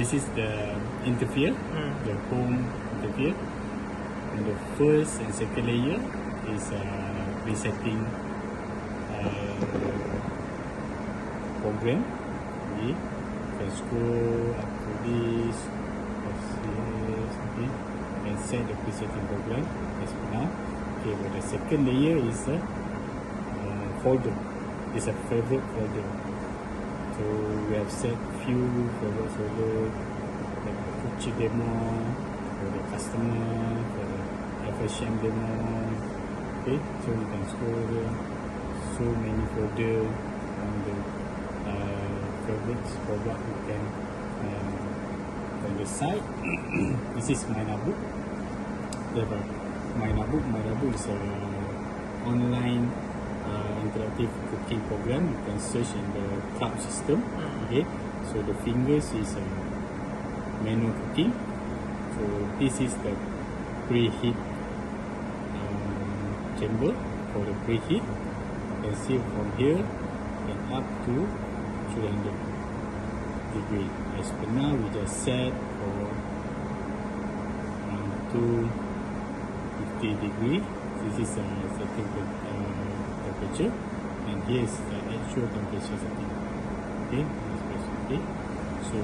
this is the interface, the home interface, and the first and second layer is resetting program. Okay, you can scroll up to this, okay, and set the presetting program as for now. Okay, but the second layer is a folder. It's a favorite folder. So we have set few favorite folder, like the coaching demo, for the customer, for the FHM demo. Okay, so you can scroll there. So many folder on the favorites product you can on the side. This is my notebook. My notebook is a online interactive cooking program. You can search in the cloud system. Okay, so the fingers is manual cooking. So this is the preheat chamber for the preheat. You can see from here and up to 300 degree. As per now, we just set for 250 degree. This is a setting temperature, and here is the actual temperature setting. Okay, okay. So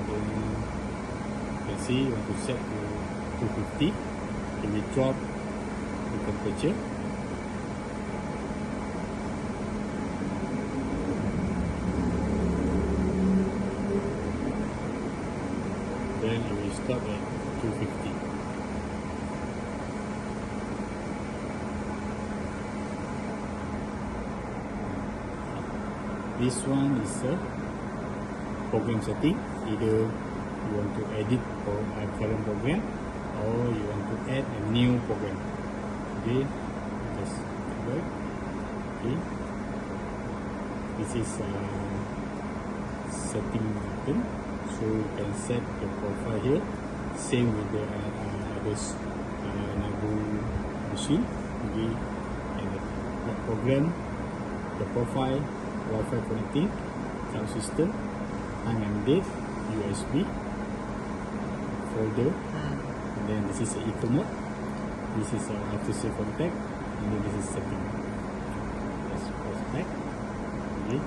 then you can see you want to set to 250. Then we drop the temperature. Then you will stop at 250. This one is a program setting. Either you want to edit for a current program or you want to add a new program. Okay, just right. Okay, this is setting button. So you can set the profile here. Same with the others Nabu machine. Okay, and the program, the profile, Wi-Fi connecting, sound system, time and date, USB, folder, and then this is eco mode. This is after save contact, and then this is setting. Let's press back. Okay,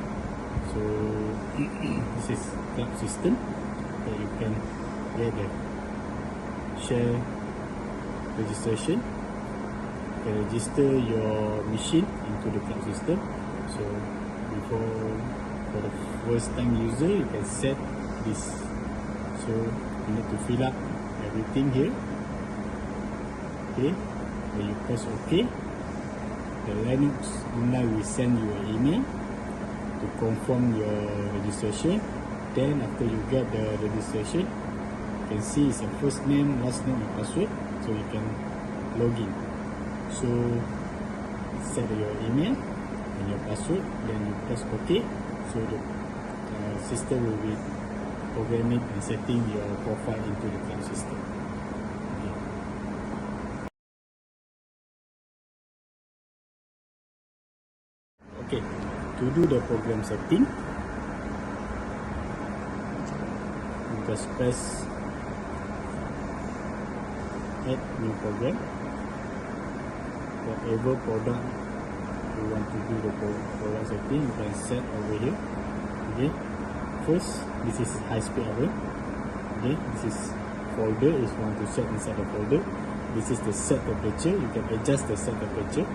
so this is cloud system that you can get the share registration. You can register your machine into the cloud system. So for the first time user, you can set this. So you need to fill up everything here. Okay, when you press OK, the Lainox email will send you an email to confirm your registration. Then after you get the registration, you can see it's a first name, last name, and password. So you can log in. So set your email and your password, then you press OK. So the system will be programming and setting your profile into the cloud system. Okay, to do the program setting, you just press add new program. Whatever product you want to do the program setting, you can set over here. Okay, first this is high speed oven. Okay, this is folder if you want to set inside the folder. This is the set temperature. You can adjust the set temperature.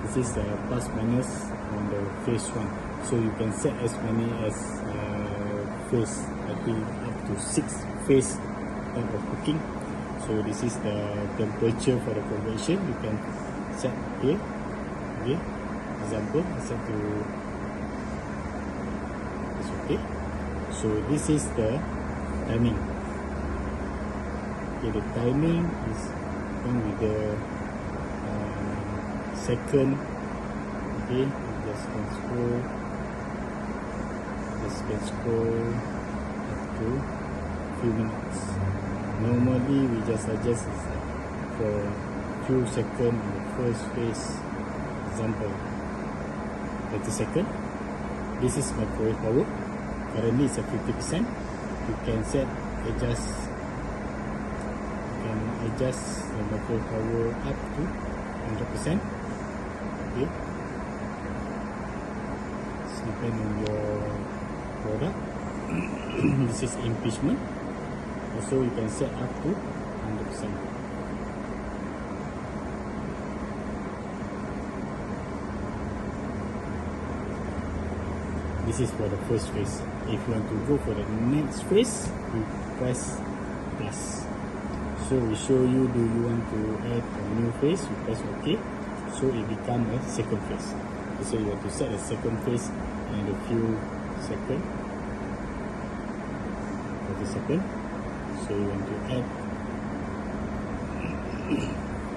This is the plus minus on the phase one. So you can set as many as phase, I think up to 6 phase type of cooking. So this is the temperature for the conversion. You can set here. Okay, example, set to it's okay. So this is the timing. Okay, the timing is done with the second. Okay, just can scroll up to few minutes. Normally we just adjust for few seconds in the first phase. Example 30 seconds. This is microwave power. currently it's a 50%. You can adjust the motor power up to 100%. Okay, it's depend on your product. This is impeachment. Also you can set up to 100%. This is for the first phase. If you want to go for the next phase, you press plus. So we show you, do you want to add a new phase? You press OK. So it becomes a second phase. So you want to set a second phase in a few seconds. 30 seconds. So you want to add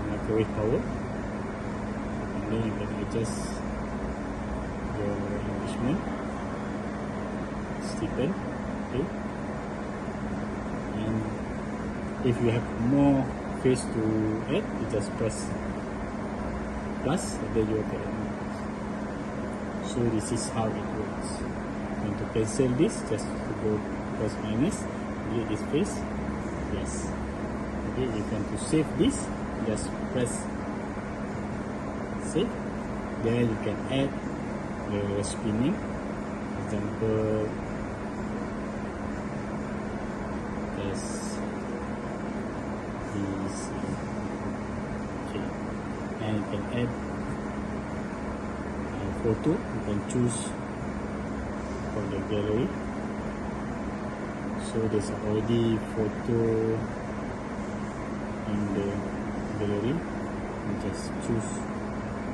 microwave power, and then you can adjust your enrichment. Steepen. Okay. And if you have more phase to add, you just press plus, and then you will get it. So this is how it works. And to cancel this, just to go press minus, delete this phase, yes. Okay, if you want to save this, just press save. Then you can add the spinning. Example, this. Okay, and you can add a photo. You can choose from the gallery. So there's already photo in the gallery. You just choose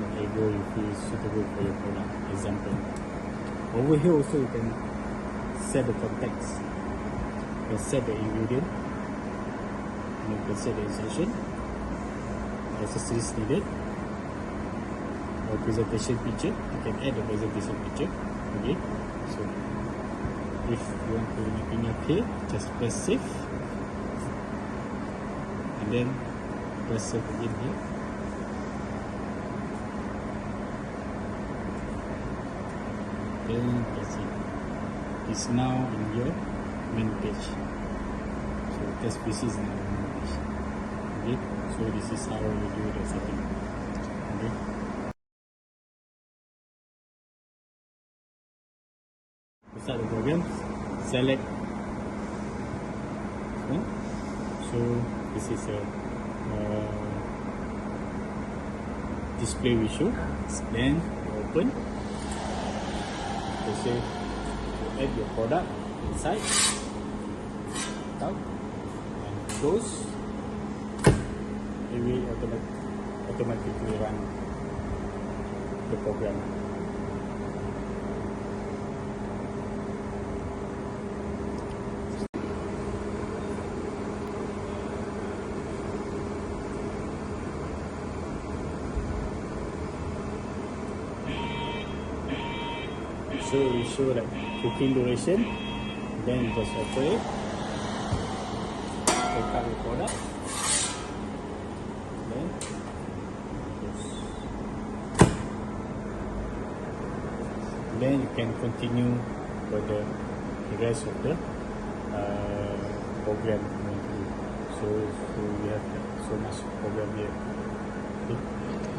whatever you feel suitable for your product. Example, over here also you can set the context. You can set the ingredient. You can set the insertion, accessories needed, or presentation picture. You can add the presentation picture. Okay, so if you want to bring up here, just press save, and then press save again here. Then that's it. It's now in your main page. So test PC is now in main page. Okay, so this is how we do the setting. Okay. To start the program, select this one. So this is a display we show. Then open. You say to add your product inside, out, and close. It will automatically run the program. So we show like cooking duration, then you just operate, take out your product, then close. Then you can continue for the rest of the program. So we have so much program here. Okay.